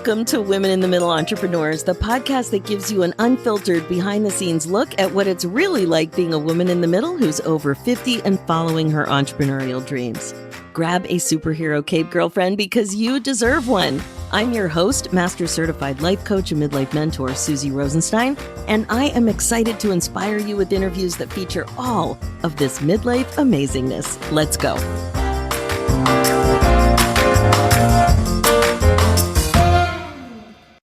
Welcome to Women in the Middle Entrepreneurs, the podcast that gives you an unfiltered behind-the-scenes look at what it's really like being a woman in the middle who's over 50 and following her entrepreneurial dreams. Grab a superhero cape, girlfriend, because you deserve one. I'm your host, Master Certified Life Coach and Midlife Mentor, Suzy Rosenstein, and I am excited to inspire you with interviews that feature all of this midlife amazingness. Let's go.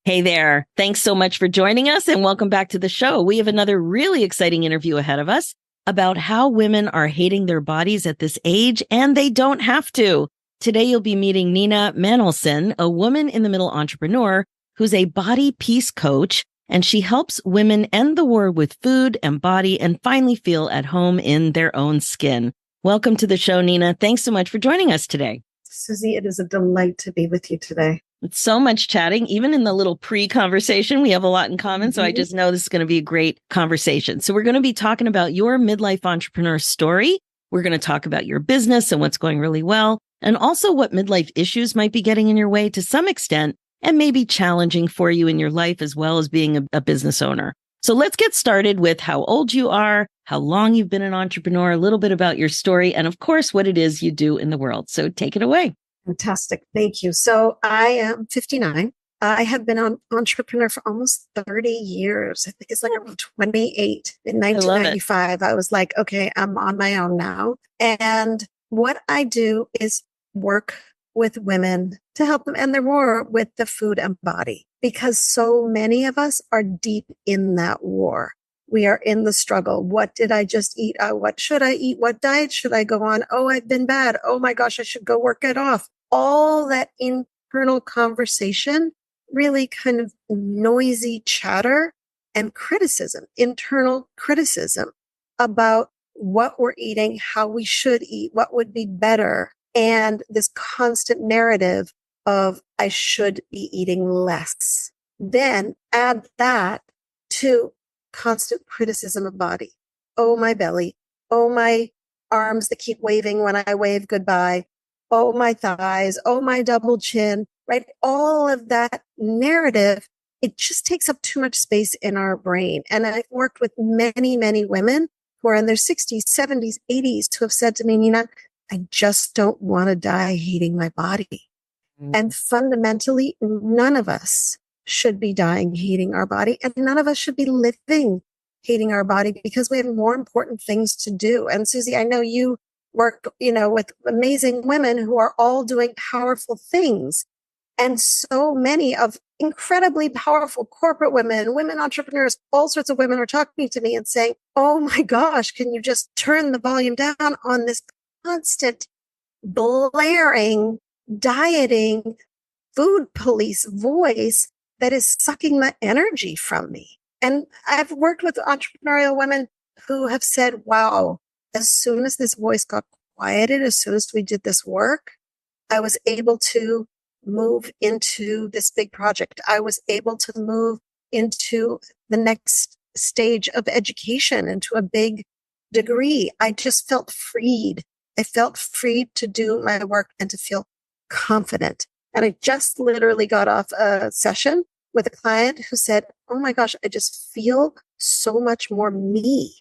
Hey there. Thanks so much for joining us and welcome back to the show. We have another really exciting interview ahead of us about how women are hating their bodies at this age, and they don't have to. Today, you'll be meeting Nina Manolson, a woman in the middle entrepreneur who's a body peace coach, and she helps women end the war with food and body and finally feel at home in their own skin. Welcome to the show, Nina. Thanks so much for joining us today. Suzy, it is a delight to be with you today. It's so much chatting. Even in the little pre-conversation, we have a lot in common. So I just know this is going to be a great conversation. So we're going to be talking about your midlife entrepreneur story. We're going to talk about your business and what's going really well, and also what midlife issues might be getting in your way to some extent and maybe challenging for you in your life as well as being a business owner. So let's get started with how old you are, how long you've been an entrepreneur, a little bit about your story, and of course, what it is you do in the world. So take it away. Fantastic. Thank you. So I am 59. I have been an entrepreneur for almost 30 years. I think it's like around 28. In 1995, I was like, okay, I'm on my own now. And what I do is work with women to help them end their war with the food and body, because so many of us are deep in that war. We are in the struggle. What did I just eat? What should I eat? What diet should I go on? Oh, I've been bad. Oh my gosh, I should go work it off. All that internal conversation, really kind of noisy chatter and criticism, internal criticism about what we're eating, how we should eat, what would be better. And this constant narrative of I should be eating less. Then add that to constant criticism of body. Oh, my belly. Oh, my arms that keep waving when I wave goodbye. Oh, my thighs. Oh, my double chin, right? All of that narrative, it just takes up too much space in our brain. And I've worked with many, many women who are in their 60s, 70s, 80s to have said to me, Nina, I just don't want to die hating my body. And fundamentally, none of us should be dying hating our body, and none of us should be living hating our body, because we have more important things to do. And Suzy, I know you work, with amazing women who are all doing powerful things. And so many of incredibly powerful corporate women, women entrepreneurs, all sorts of women are talking to me and saying, oh my gosh, can you just turn the volume down on this constant blaring, dieting, food police voice that is sucking the energy from me? And I've worked with entrepreneurial women who have said, wow, as soon as this voice got quieted, as soon as we did this work, I was able to move into this big project. I was able to move into the next stage of education, into a big degree. I just felt freed. I felt free to do my work and to feel confident. And I just literally got off a session with a client who said, oh my gosh, I just feel so much more me.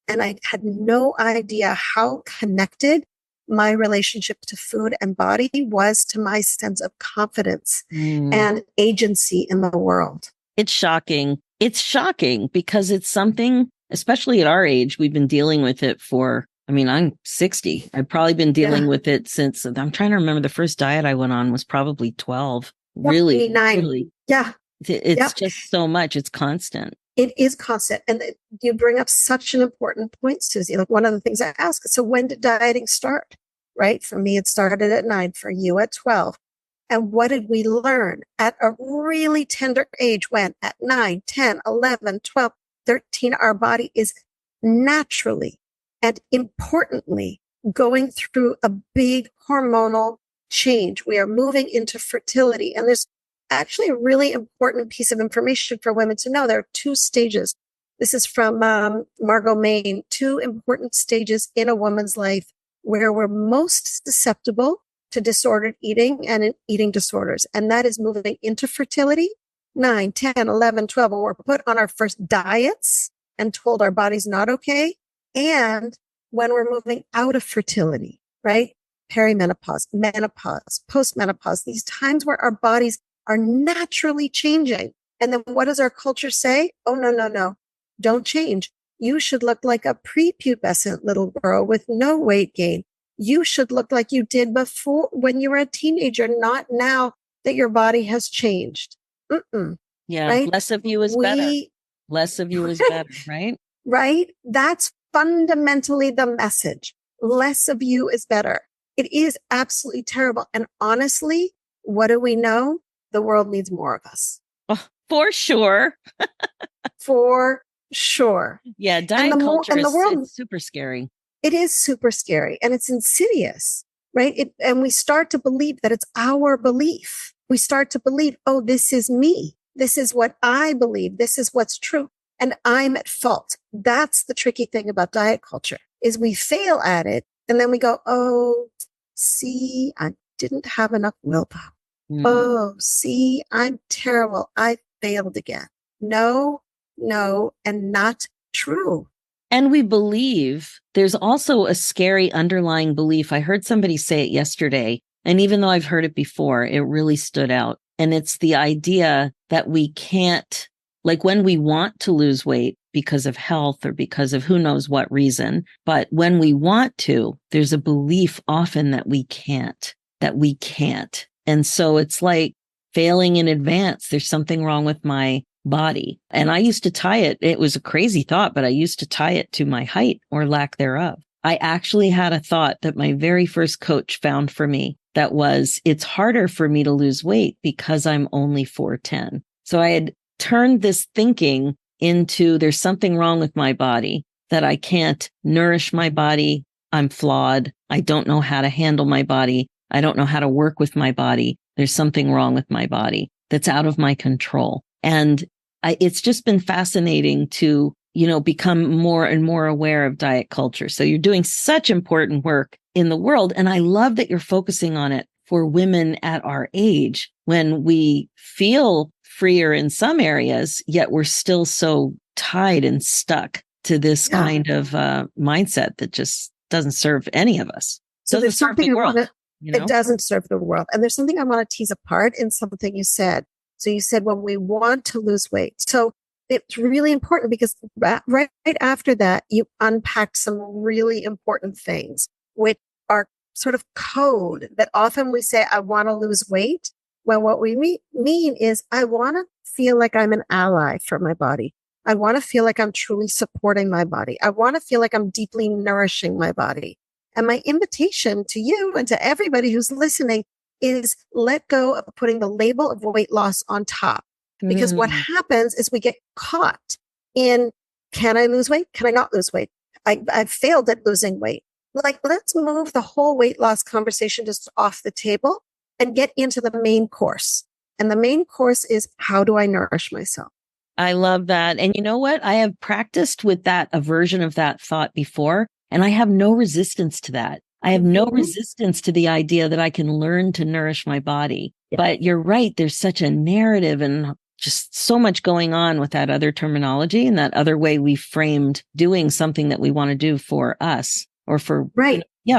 And I had no idea how connected my relationship to food and body was to my sense of confidence and agency in the world. It's shocking. It's shocking because it's something, especially at our age, we've been dealing with it for, I'm 60. I've probably been dealing with it since, I'm trying to remember, the first diet I went on was probably 12. Really? 89. Yeah. It's just so much. It's constant. It is constant. And you bring up such an important point, Suzy. Like, one of the things I ask, so when did dieting start? Right? For me, it started at 9, for you at 12. And what did we learn at a really tender age when at 9, 10, 11, 12, 13, our body is naturally and importantly going through a big hormonal change. We are moving into fertility. And there's actually a really important piece of information for women to know. There are 2 stages. This is from Margot Main, 2 important stages in a woman's life where we're most susceptible to disordered eating and eating disorders. And that is moving into fertility, 9, 10, 11, 12, when we're put on our first diets and told our body's not okay. And when we're moving out of fertility, right? Perimenopause, menopause, postmenopause, these times where our bodies are naturally changing. And then what does our culture say? Oh, no, no, no. Don't change. You should look like a prepubescent little girl with no weight gain. You should look like you did before when you were a teenager, not now that your body has changed. Yeah. Right? Less of you is better. Less of you is better, right? Right? That's fundamentally the message. Less of you is better. It is absolutely terrible. And honestly, what do we know? The world needs more of us. Oh, for sure. For sure. Yeah. Diet culture and the world, it's super scary. It is super scary and it's insidious, right? And we start to believe that it's our belief. We start to believe, oh, this is me. This is what I believe. This is what's true. And I'm at fault. That's the tricky thing about diet culture is we fail at it. And then we go, oh, see, I didn't have enough willpower. Oh, see, I'm terrible. I failed again. No, and not true. And we believe there's also a scary underlying belief. I heard somebody say it yesterday. And even though I've heard it before, it really stood out. And it's the idea that we can't, like when we want to lose weight because of health or because of who knows what reason, but when we want to, there's a belief often that we can't. And so it's like failing in advance. There's something wrong with my body. And I used to tie it. It was a crazy thought, but I used to tie it to my height or lack thereof. I actually had a thought that my very first coach found for me that was, it's harder for me to lose weight because I'm only 4'10". So I had turned this thinking into there's something wrong with my body, that I can't nourish my body. I'm flawed. I don't know how to handle my body. I don't know how to work with my body. There's something wrong with my body that's out of my control. And it's just been fascinating to, become more and more aware of diet culture. So you're doing such important work in the world. And I love that you're focusing on it for women at our age when we feel freer in some areas, yet we're still so tied and stuck to this kind of mindset that just doesn't serve any of us. So there's something It doesn't serve the world. And there's something I want to tease apart in something you said. So you said when we want to lose weight. So it's really important because right after that, you unpacked some really important things, which are sort of code that often we say, I want to lose weight. Well, what we mean is I want to feel like I'm an ally for my body. I want to feel like I'm truly supporting my body. I want to feel like I'm deeply nourishing my body. And my invitation to you and to everybody who's listening is let go of putting the label of weight loss on top. Because what happens is we get caught in, can I lose weight? Can I not lose weight? I've failed at losing weight. Like, let's move the whole weight loss conversation just off the table and get into the main course. And the main course is, how do I nourish myself? I love that. And you know what? I have practiced with a version of that thought before, and I have no resistance to that. I have no resistance to the idea that I can learn to nourish my body. Yeah. But you're right. There's such a narrative and just so much going on with that other terminology and that other way we framed doing something that we want to do for us or for,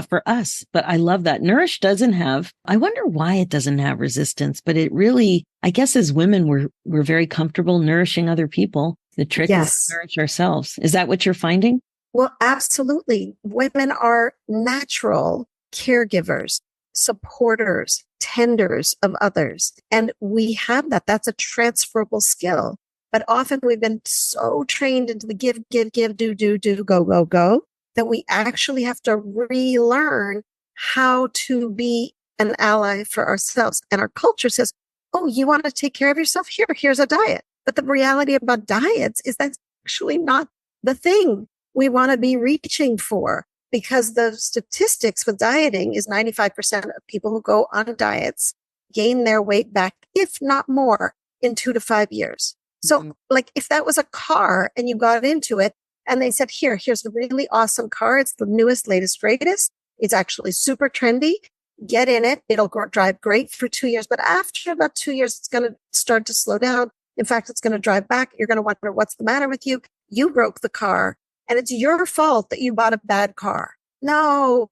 for us. But I love that. Nourish doesn't have, I wonder why it doesn't have resistance, but it really, I guess as women, we're very comfortable nourishing other people. The trick is to nourish ourselves. Is that what you're finding? Well, absolutely. Women are natural caregivers, supporters, tenders of others. And we have that. That's a transferable skill. But often we've been so trained into the give, do, go, that we actually have to relearn how to be an ally for ourselves. And our culture says, oh, you want to take care of yourself? Here's a diet. But the reality about diets is that's actually not the thing we want to be reaching for, because the statistics with dieting is 95% of people who go on diets gain their weight back, if not more, in 2 to 5 years. So like if that was a car and you got into it and they said, here's a really awesome car. It's the newest, latest, greatest. It's actually super trendy. get in it. It'll drive great for 2 years, but after about 2 years, it's going to start to slow down. In fact, it's going to drive back. You're going to wonder what's the matter with you. You broke the car and it's your fault that you bought a bad car. No,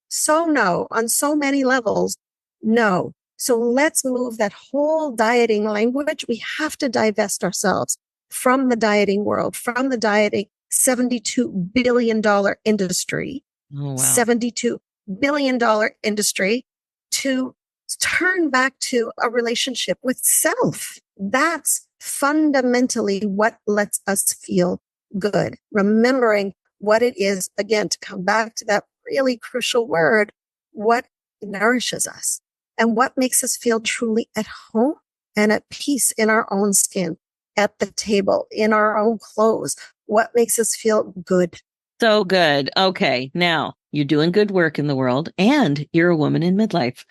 so no, on so many levels, no. So let's move that whole dieting language. We have to divest ourselves from the dieting world, from the dieting $72 billion industry, Oh, wow. $72 billion industry, to turn back to a relationship with self. That's fundamentally what lets us feel good. Remembering what it is, again, to come back to that really crucial word, what nourishes us and what makes us feel truly at home and at peace in our own skin, at the table, in our own clothes, what makes us feel good. So good. Okay. Now you're doing good work in the world and you're a woman in midlife.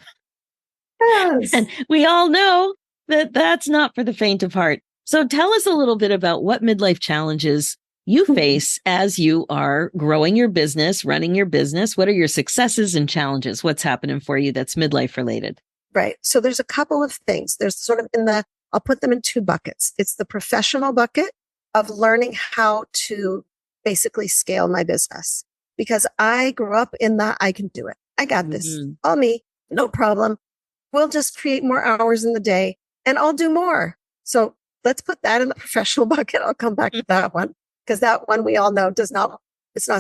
Yes. And we all know that that's not for the faint of heart. So tell us a little bit about what midlife challenges you face as you are growing your business, running your business. What are your successes and challenges? What's happening for you that's midlife related? Right. So there's a couple of things. There's sort of I'll put them in two buckets. It's the professional bucket of learning how to basically scale my business, because I grew up in I can do it. I got this. All me. No problem. We'll just create more hours in the day and I'll do more. So let's put that in the professional bucket. I'll come back to that one, because that one we all know it's not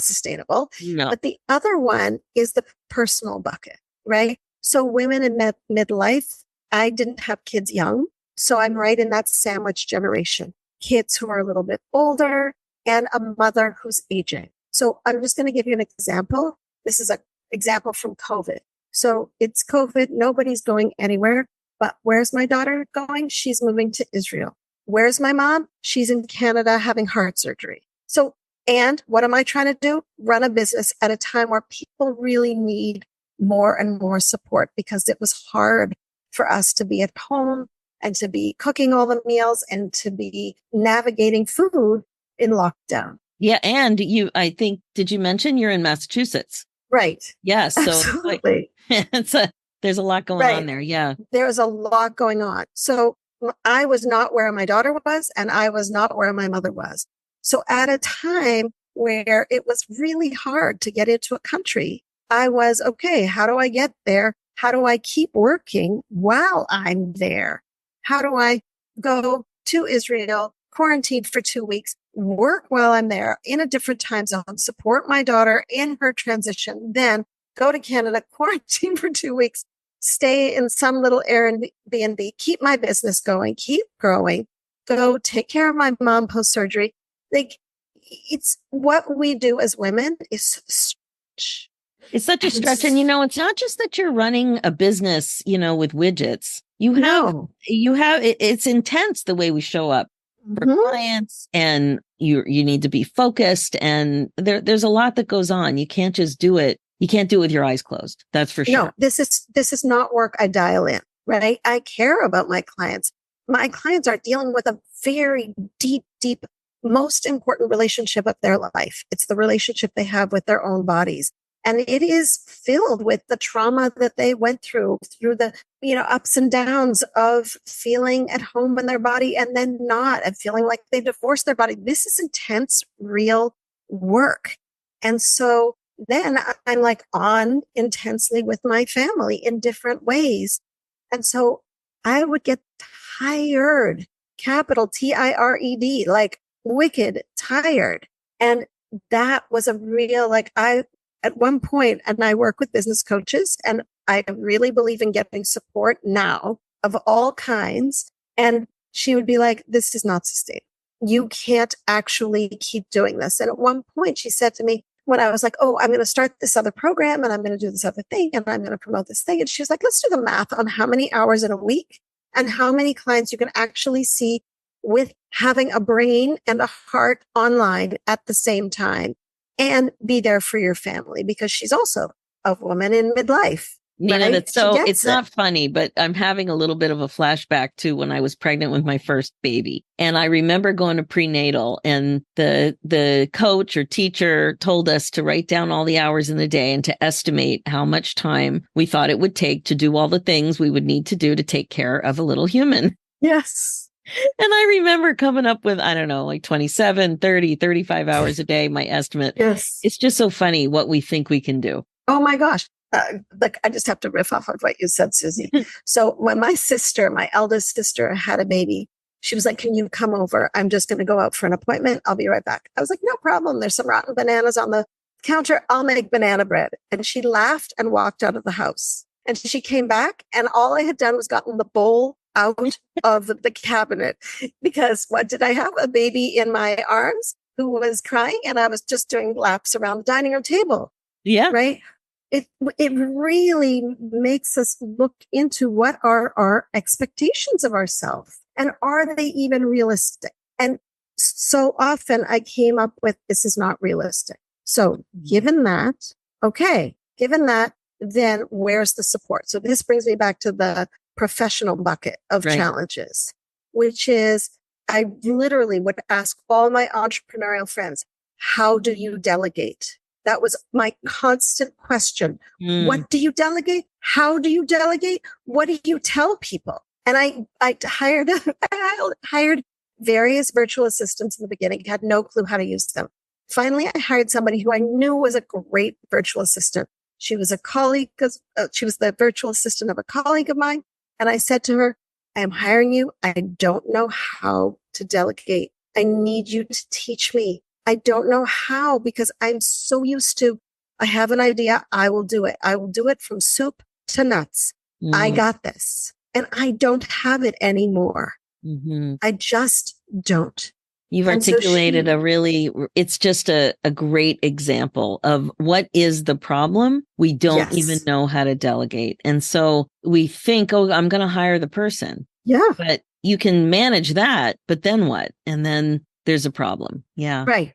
sustainable. No. But the other one is the personal bucket, right? So women in midlife, I didn't have kids young. So I'm right in that sandwich generation, kids who are a little bit older and a mother who's aging. So I'm just going to give you an example. This is an example from COVID. So it's COVID. Nobody's going anywhere. But where's my daughter going? She's moving to Israel. Where's my mom? She's in Canada having heart surgery. So, and what am I trying to do? Run a business at a time where people really need more and more support, because it was hard for us to be at home and to be cooking all the meals and to be navigating food in lockdown. Yeah. And did you mention you're in Massachusetts? Right. Yes. So absolutely. There's a lot going on there. Yeah. There's a lot going on. So I was not where my daughter was, and I was not where my mother was. So at a time where it was really hard to get into a country, I was, okay, how do I get there? How do I keep working while I'm there? How do I go to Israel, quarantine for 2 weeks, work while I'm there in a different time zone, support my daughter in her transition, then go to Canada, quarantine for 2 weeks, stay in some little Airbnb, keep my business going, keep growing, go take care of my mom post-surgery. Like, it's what we do as women is stretch. It's such a stretch. And, it's not just that you're running a business, with widgets. It's intense the way we show up for clients, and you need to be focused, and there's a lot that goes on. You can't just do it. You can't do it with your eyes closed. That's for sure. No, this is not work I dial in, right? I care about my clients. My clients are dealing with a very deep, most important relationship of their life. It's the relationship they have with their own bodies. And it is filled with the trauma that they went through the, ups and downs of feeling at home in their body and then not, and feeling like they divorced their body. This is intense, real work. And so then I'm like on intensely with my family in different ways. And so I would get tired, capital TIRED, like wicked tired. And that was a real, at one point, and I work with business coaches, and I really believe in getting support now of all kinds. And she would be like, this is not sustainable. You can't actually keep doing this. And at one point she said to me, when I was like, oh, I'm going to start this other program and I'm going to do this other thing and I'm going to promote this thing. And she was like, let's do the math on how many hours in a week and how many clients you can actually see with having a brain and a heart online at the same time, and be there for your family, because she's also a woman in midlife. Nina, right? that's so, it's not funny, but I'm having a little bit of a flashback to when I was pregnant with my first baby. And I remember going to prenatal, and the coach or teacher told us to write down all the hours in the day and to estimate how much time we thought it would take to do all the things we would need to do to take care of a little human. Yes. And I remember coming up with, I don't know, like 27, 30, 35 hours a day, my estimate. Yes. It's just so funny what we think we can do. Oh my gosh. Like, I just have to riff off of what you said, Suzy. So when my eldest sister, had a baby, she was like, can you come over? I'm just going to go out for an appointment. I'll be right back. I was like, no problem. There's some rotten bananas on the counter. I'll make banana bread. And she laughed and walked out of the house. And she came back, and all I had done was gotten the bowl out of the cabinet, because what did I have? A baby in my arms who was crying, and I was just doing laps around the dining room table. Yeah. Right. It really makes us look into what are our expectations of ourselves, and are they even realistic? And so often I came up with, this is not realistic. So given that, then where's the support? So this brings me back to the professional bucket of challenges, which is, I literally would ask all my entrepreneurial friends, how do you delegate? That was my constant question. What do you delegate? How do you delegate? What do you tell people? And I hired various virtual assistants in the beginning, had no clue how to use them. Finally, I hired somebody who I knew was a great virtual assistant. She was a colleague, she was the virtual assistant of a colleague of mine. And I said to her, I am hiring you. I don't know how to delegate. I need you to teach me. I don't know how, because I'm so used to, I have an idea, I will do it. I will do it from soup to nuts. I got this. And I don't have it anymore. I just don't. You've articulated it's just a great example of what is the problem. We don't even know how to delegate. And so we think, oh, I'm going to hire the person. Yeah. But you can manage that, but then what? And then there's a problem. Yeah. Right.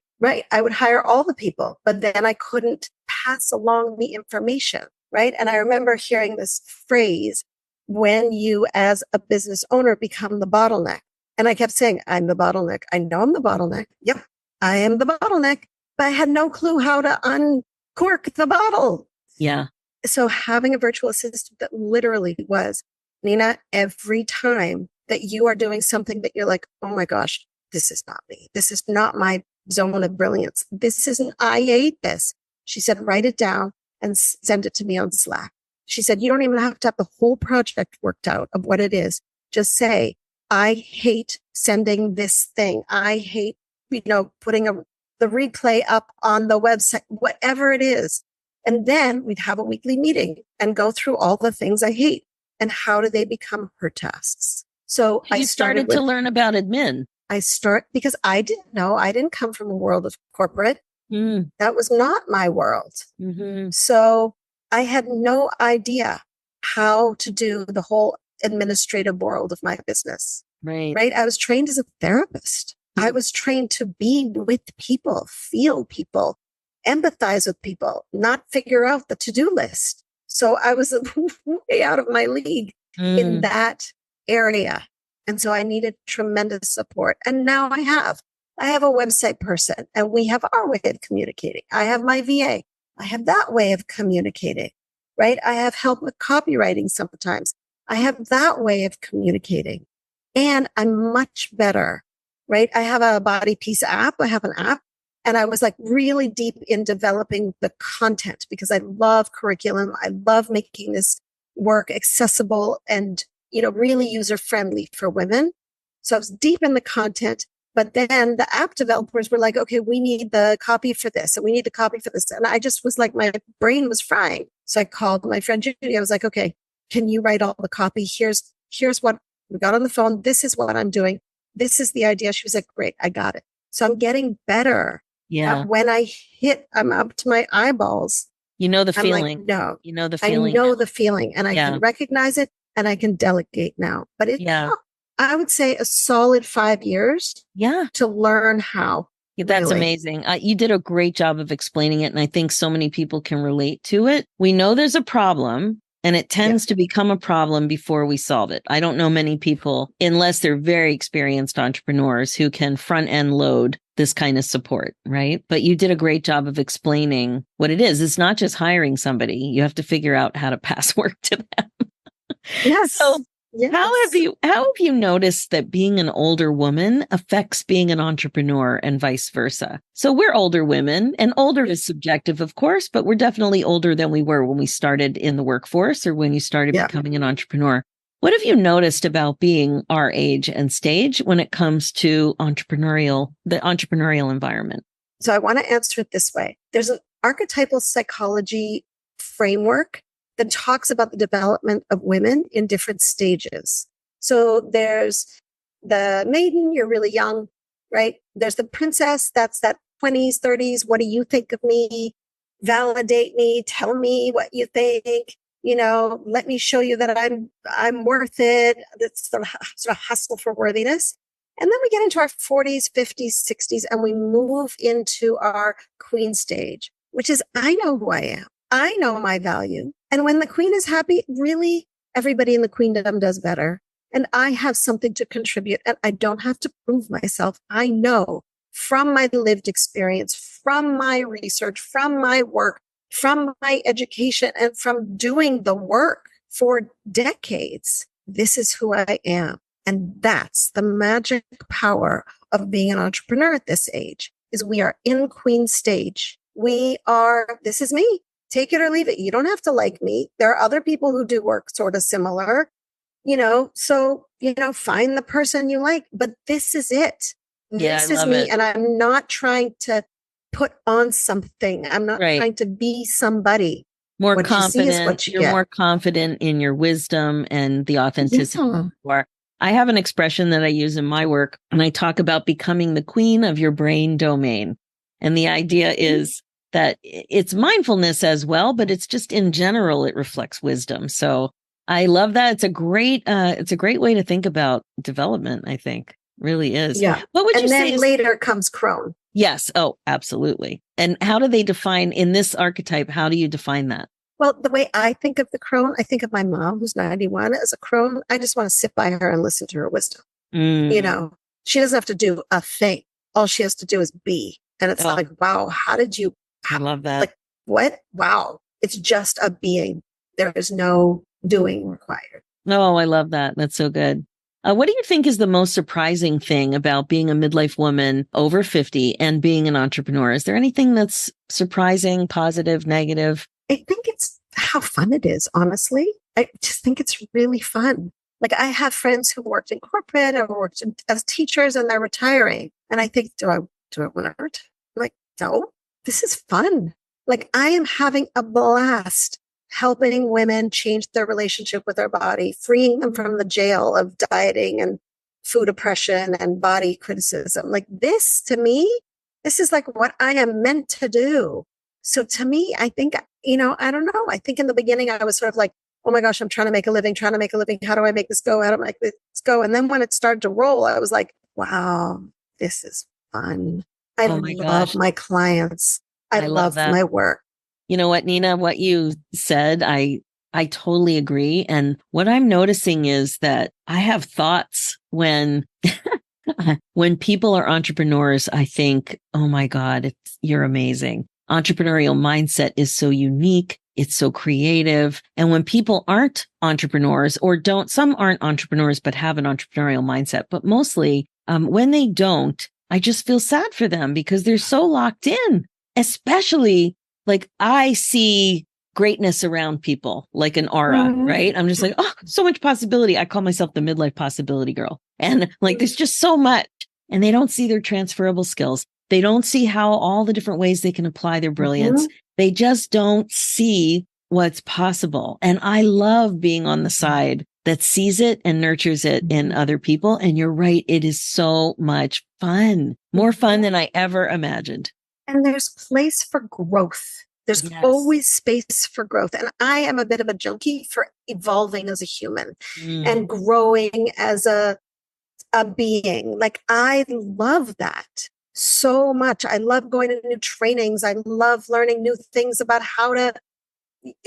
I would hire all the people, but then I couldn't pass along the information. Right. And I remember hearing this phrase, when you as a business owner become the bottleneck. And I kept saying, I'm the bottleneck. I know I'm the bottleneck. Yep, I am the bottleneck. But I had no clue how to uncork the bottle. Yeah. So having a virtual assistant that literally was, Nina, every time that you are doing something that you're like, oh my gosh, this is not me. This is not my zone of brilliance. This isn't, I hate this. She said, write it down and send it to me on Slack. She said, you don't even have to have the whole project worked out of what it is. Just say, I hate sending this thing. I hate, putting the replay up on the website, whatever it is. And then we'd have a weekly meeting and go through all the things I hate and how do they become her tasks. So I started to learn about admin. Because I didn't know, I didn't come from a world of corporate. That was not my world. So I had no idea how to do the whole administrative world of my business. Right. I was trained as a therapist. I was trained to be with people, feel people, empathize with people, not figure out the to-do list. So I was way out of my league in that area. And so I needed tremendous support. And now I have a website person, and we have our way of communicating. I have my VA. I have that way of communicating, right? I have help with copywriting sometimes. I have that way of communicating, and I'm much better, right? I have a Body Peace app. I have an app, and I was like really deep in developing the content because I love curriculum. I love making this work accessible and, really user friendly for women. So I was deep in the content, but then the app developers were like, okay, we need the copy for this and we need the copy for this. And I just was like, my brain was frying. So I called my friend Judy. I was like, okay, can you write all the copy? Here's what we got on the phone. This is what I'm doing. This is the idea. She was like, great, I got it. So I'm getting better. Yeah. When I'm up to my eyeballs. You know the feeling. I'm like, no. You know the feeling. I know the feeling, and I can recognize it, and I can delegate now. But I would say a solid 5 years. Yeah. To learn how. That's amazing. You did a great job of explaining it. And I think so many people can relate to it. We know there's a problem. And it tends to become a problem before we solve it. I don't know many people, unless they're very experienced entrepreneurs, who can front end load this kind of support, right? But you did a great job of explaining what it is. It's not just hiring somebody. You have to figure out how to pass work to them. Yes. So yes. how have you noticed that being an older woman affects being an entrepreneur and vice versa? So we're older women, and older is subjective, of course, but we're definitely older than we were when we started in the workforce or when you started becoming an entrepreneur. What have you noticed about being our age and stage when it comes to the entrepreneurial environment? So I want to answer it this way. There's an archetypal psychology framework that talks about the development of women in different stages. So there's the maiden, you're really young, right? There's the princess, that's that 20s, 30s. What do you think of me? Validate me. Tell me what you think. Let me show you that I'm worth it. That's sort of hustle for worthiness. And then we get into our 40s, 50s, 60s, and we move into our queen stage, which is, I know who I am. I know my value. And when the queen is happy, really everybody in the queendom does better. And I have something to contribute, and I don't have to prove myself. I know from my lived experience, from my research, from my work, from my education, and from doing the work for decades, this is who I am. And that's the magic power of being an entrepreneur at this age, is we are in queen stage. This is me. Take it or leave it. You don't have to like me. There are other people who do work sort of similar, so, find the person you like, but this is it. This is me. And I'm not trying to put on something. I'm not trying to be somebody. More what confident. You see is what you're more confident in your wisdom and the authenticity you are. I have an expression that I use in my work, and I talk about becoming the queen of your brain domain. And the idea is that it's mindfulness as well, but it's just in general, it reflects wisdom. So I love that. It's a great way to think about development, I think. Really is. Yeah. What would you say? And then later comes crone. Yes. Oh, absolutely. And how do they define in this archetype? How do you define that? Well, the way I think of the crone, I think of my mom, who's 91, as a crone. I just want to sit by her and listen to her wisdom. She doesn't have to do a thing. All she has to do is be. And it's like, wow, I love that. Like, what? Wow. It's just a being. There is no doing required. Oh, I love that. That's so good. What do you think is the most surprising thing about being a midlife woman over 50 and being an entrepreneur? Is there anything that's surprising, positive, negative? I think it's how fun it is, honestly. I just think it's really fun. Like, I have friends who worked in corporate or worked as teachers, and they're retiring. And I think, do I want to retire? I'm like, no, this is fun. Like, I am having a blast helping women change their relationship with their body, freeing them from the jail of dieting and food oppression and body criticism. Like, this, to me, this is like what I am meant to do. So to me, I think, I don't know. I think in the beginning, I was sort of like, oh my gosh, I'm trying to make a living. How do I make this go? How do I make this go? And then when it started to roll, I was like, wow, this is fun. I love my clients. I love my work. You know what, Nina, what you said, I totally agree. And what I'm noticing is that I have thoughts when people are entrepreneurs. I think, oh my God, you're amazing. Entrepreneurial mindset is so unique. It's so creative. And when people aren't entrepreneurs some aren't entrepreneurs, but have an entrepreneurial mindset, but mostly when they don't, I just feel sad for them because they're so locked in, especially like I see greatness around people like an aura, right? I'm just like, oh, so much possibility. I call myself the midlife possibility girl. And like, there's just so much, and they don't see their transferable skills. They don't see how all the different ways they can apply their brilliance. They just don't see what's possible. And I love being on the side that sees it and nurtures it in other people. And you're right. It is so much fun, more fun than I ever imagined. And there's place for growth. There's always space for growth. And I am a bit of a junkie for evolving as a human and growing as a being. Like, I love that so much. I love going to new trainings. I love learning new things about how to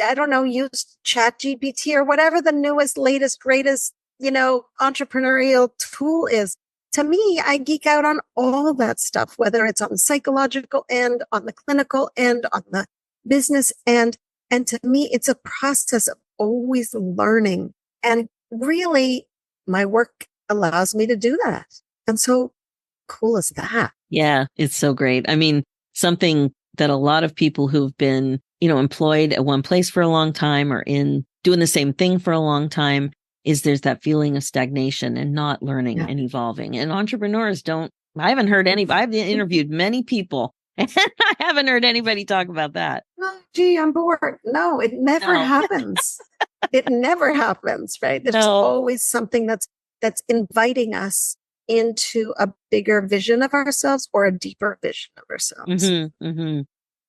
I don't know, use Chat GPT or whatever the newest, latest, greatest, entrepreneurial tool is. To me, I geek out on all that stuff, whether it's on the psychological end, on the clinical end, on the business end. And to me, it's a process of always learning. And really, my work allows me to do that. And so cool is that? Yeah, it's so great. I mean, something that a lot of people who've been, employed at one place for a long time or in doing the same thing for a long time is there's that feeling of stagnation and not learning and evolving. And entrepreneurs I haven't heard I've interviewed many people and I haven't heard anybody talk about that. Oh, gee, I'm bored. No, it never happens. It never happens, right? There's always something that's inviting us into a bigger vision of ourselves or a deeper vision of ourselves. Mm-hmm, mm-hmm.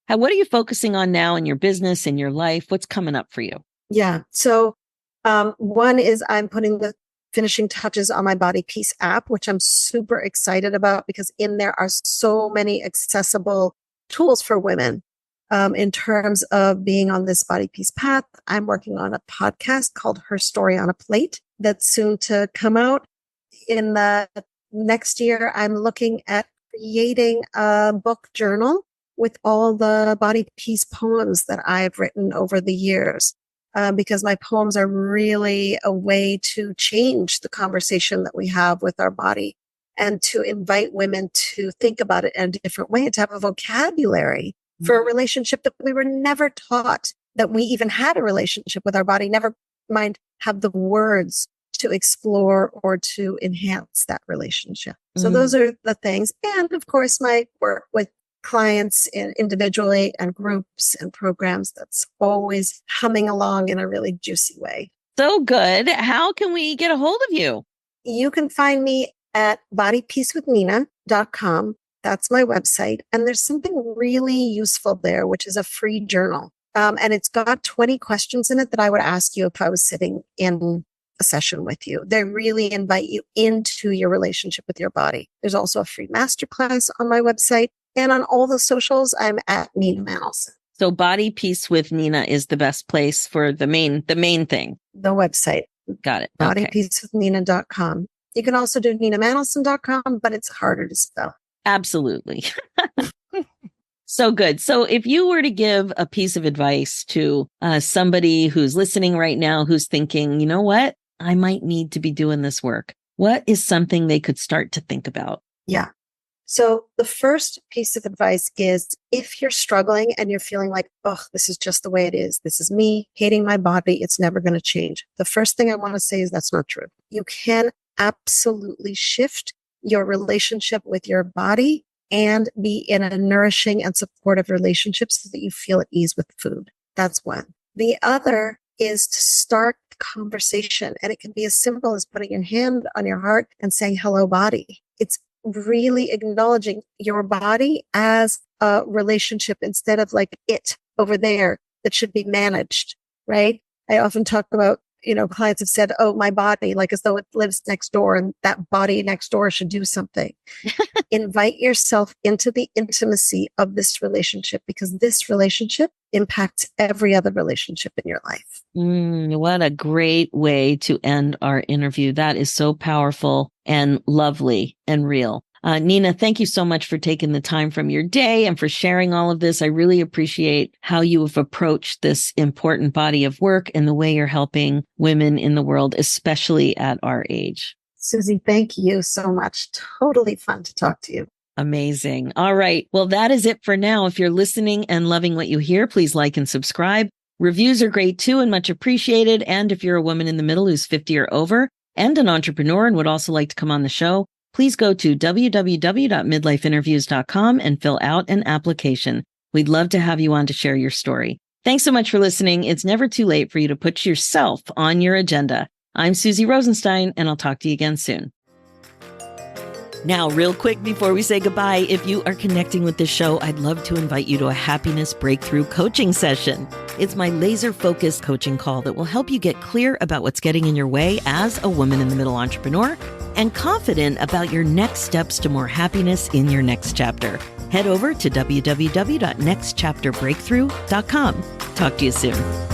What are you focusing on now in your business, in your life? What's coming up for you? Yeah. So one is I'm putting the finishing touches on my Body Peace app, which I'm super excited about because in there are so many accessible tools for women in terms of being on this Body Peace path. I'm working on a podcast called Her Story on a Plate that's soon to come out. In the next year, I'm looking at creating a book journal with all the Body Peace poems that I've written over the years, because my poems are really a way to change the conversation that we have with our body and to invite women to think about it in a different way, to have a vocabulary for a relationship that we were never taught that we even had a relationship with our body, never mind have the words to explore or to enhance that relationship. So those are the things. And of course, my work with clients individually and groups and programs, that's always humming along in a really juicy way. So good. How can we get a hold of you? You can find me at bodypeacewithnina.com. That's my website. And there's something really useful there, which is a free journal. And it's got 20 questions in it that I would ask you if I was sitting in a session with you. They really invite you into your relationship with your body. There's also a free masterclass on my website. And on all the socials, I'm at Nina Manolson. So Body Peace with Nina is the best place for the main thing. The website. Got it. Bodypeacewithnina.com. You can also do ninamanolson.com, but it's harder to spell. Absolutely. So good. So if you were to give a piece of advice to somebody who's listening right now, who's thinking, you know what, I might need to be doing this work. What is something they could start to think about? Yeah. So the first piece of advice is if you're struggling and you're feeling like, oh, this is just the way it is. This is me hating my body. It's never going to change. The first thing I want to say is that's not true. You can absolutely shift your relationship with your body and be in a nourishing and supportive relationship so that you feel at ease with food. That's one. The other is to start the conversation. And it can be as simple as putting your hand on your heart and saying, hello, body. It's really acknowledging your body as a relationship instead of like it over there that should be managed, right? I often talk about, clients have said, oh, my body, like as though it lives next door and that body next door should do something. Invite yourself into the intimacy of this relationship because this relationship impacts every other relationship in your life. What a great way to end our interview. That is so powerful and lovely and real. Nina, thank you so much for taking the time from your day and for sharing all of this. I really appreciate how you have approached this important body of work and the way you're helping women in the world, especially at our age. Suzy, thank you so much. Totally fun to talk to you. Amazing. All right. Well, that is it for now. If you're listening and loving what you hear, please like and subscribe. Reviews are great too and much appreciated. And if you're a woman in the middle who's 50 or over and an entrepreneur and would also like to come on the show, please go to www.midlifeinterviews.com and fill out an application. We'd love to have you on to share your story. Thanks so much for listening. It's never too late for you to put yourself on your agenda. I'm Suzy Rosenstein, and I'll talk to you again soon. Now, real quick before we say goodbye, if you are connecting with this show, I'd love to invite you to a happiness breakthrough coaching session. It's my laser-focused coaching call that will help you get clear about what's getting in your way as a woman in the middle entrepreneur and confident about your next steps to more happiness in your next chapter. Head over to www.nextchapterbreakthrough.com. Talk to you soon.